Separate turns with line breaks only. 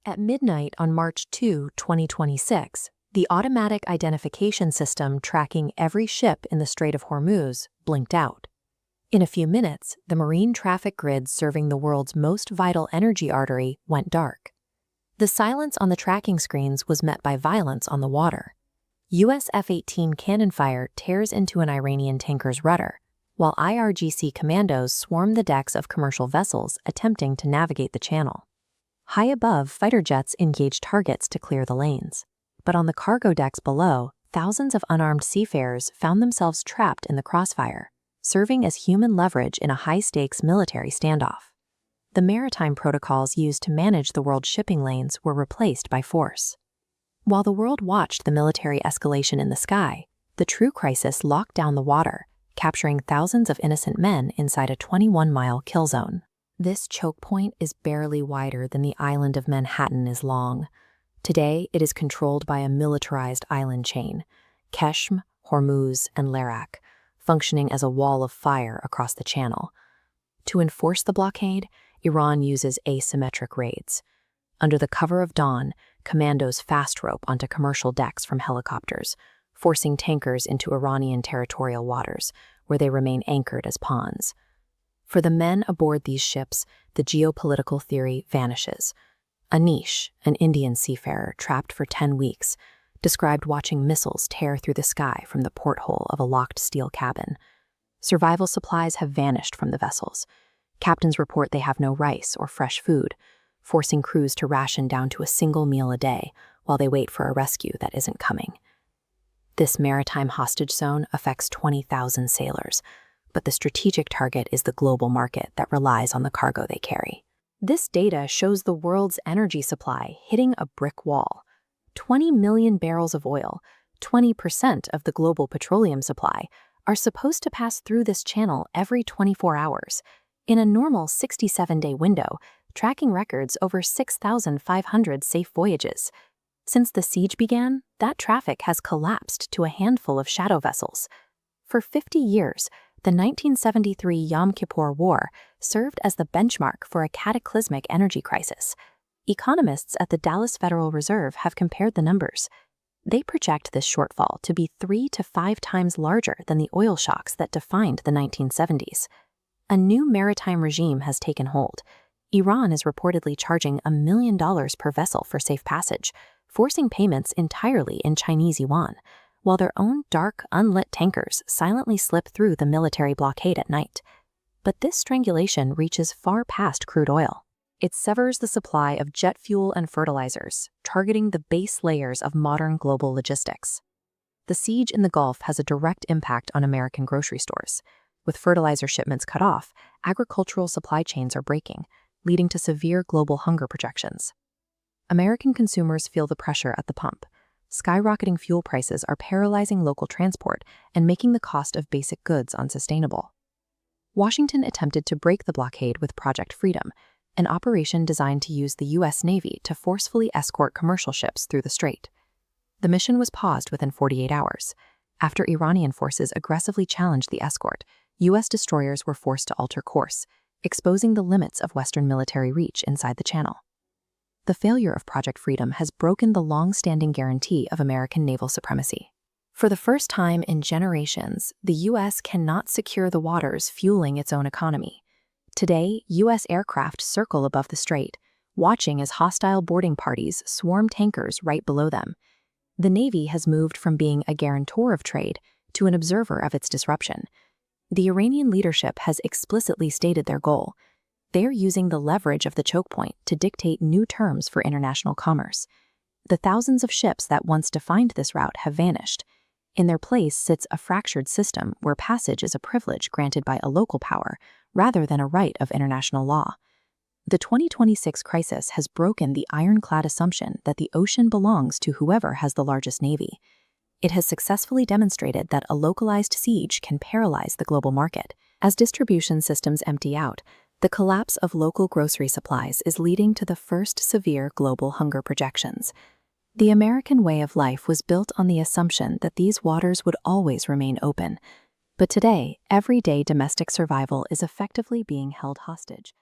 At midnight on March 2, 2026, the automatic identification system tracking every ship in the Strait of Hormuz blinked out. In a few minutes, the marine traffic grid serving the world's most vital energy artery went dark. The silence on the tracking screens was met by violence on the water. US F-18 cannon fire tears into an Iranian tanker's rudder, while IRGC commandos swarm the decks of commercial vessels attempting to navigate the channel. High above, fighter jets engage targets to clear the lanes. But on the cargo decks below, thousands of unarmed seafarers found themselves trapped in the crossfire, serving as human leverage in a high-stakes military standoff. The maritime protocols used to manage the world's shipping lanes were replaced by force. While the world watched the military escalation in the sky, the true crisis locked down the water, capturing thousands of innocent men inside a 21-mile kill zone. This choke point is barely wider than the island of Manhattan is long. Today, it is controlled by a militarized island chain, Keshm, Hormuz, and Larak, functioning as a wall of fire across the channel. To enforce the blockade, Iran uses asymmetric raids. Under the cover of dawn, commandos fast rope onto commercial decks from helicopters, forcing tankers into Iranian territorial waters, where they remain anchored as pawns. For the men aboard these ships, the geopolitical theory vanishes. Anish, an Indian seafarer trapped for 10 weeks, described watching missiles tear through the sky from the porthole of a locked steel cabin. Survival supplies have vanished from the vessels. Captains report they have no rice or fresh food, forcing crews to ration down to a single meal a day while they wait for a rescue that isn't coming. This maritime hostage zone affects 20,000 sailors, but the strategic target is the global market that relies on the cargo they carry. This data shows the world's energy supply hitting a brick wall. 20 million barrels of oil, 20% of the global petroleum supply, are supposed to pass through this channel every 24 hours. In a normal 67-day window, tracking records over 6,500 safe voyages. Since the siege began, that traffic has collapsed to a handful of shadow vessels. For 50 years, the 1973 Yom Kippur War served as the benchmark for a cataclysmic energy crisis. Economists at the Dallas Federal Reserve have compared the numbers. They project this shortfall to be 3 to 5 times larger than the oil shocks that defined the 1970s. A new maritime regime has taken hold. Iran is reportedly charging $1 million per vessel for safe passage, forcing payments entirely in Chinese yuan, while their own dark, unlit tankers silently slip through the military blockade at night. But this strangulation reaches far past crude oil. It severs the supply of jet fuel and fertilizers, targeting the base layers of modern global logistics. The siege in the Gulf has a direct impact on American grocery stores. With fertilizer shipments cut off, agricultural supply chains are breaking, leading to severe global hunger projections. American consumers feel the pressure at the pump. Skyrocketing fuel prices are paralyzing local transport and making the cost of basic goods unsustainable. Washington attempted to break the blockade with Project Freedom, an operation designed to use the U.S. Navy to forcefully escort commercial ships through the strait. The mission was paused within 48 hours. After Iranian forces aggressively challenged the escort, U.S. destroyers were forced to alter course, exposing the limits of Western military reach inside the channel. The failure of Project Freedom has broken the long-standing guarantee of American naval supremacy. For the first time in generations, the U.S. cannot secure the waters fueling its own economy. Today, U.S. aircraft circle above the strait, watching as hostile boarding parties swarm tankers right below them. The Navy has moved from being a guarantor of trade to an observer of its disruption. The Iranian leadership has explicitly stated their goal. They are using the leverage of the choke point to dictate new terms for international commerce. The thousands of ships that once defined this route have vanished. In their place sits a fractured system where passage is a privilege granted by a local power rather than a right of international law. The 2026 crisis has broken the ironclad assumption that the ocean belongs to whoever has the largest navy. It has successfully demonstrated that a localized siege can paralyze the global market. As distribution systems empty out, the collapse of local grocery supplies is leading to the first severe global hunger projections. The American way of life was built on the assumption that these waters would always remain open. But today, everyday domestic survival is effectively being held hostage.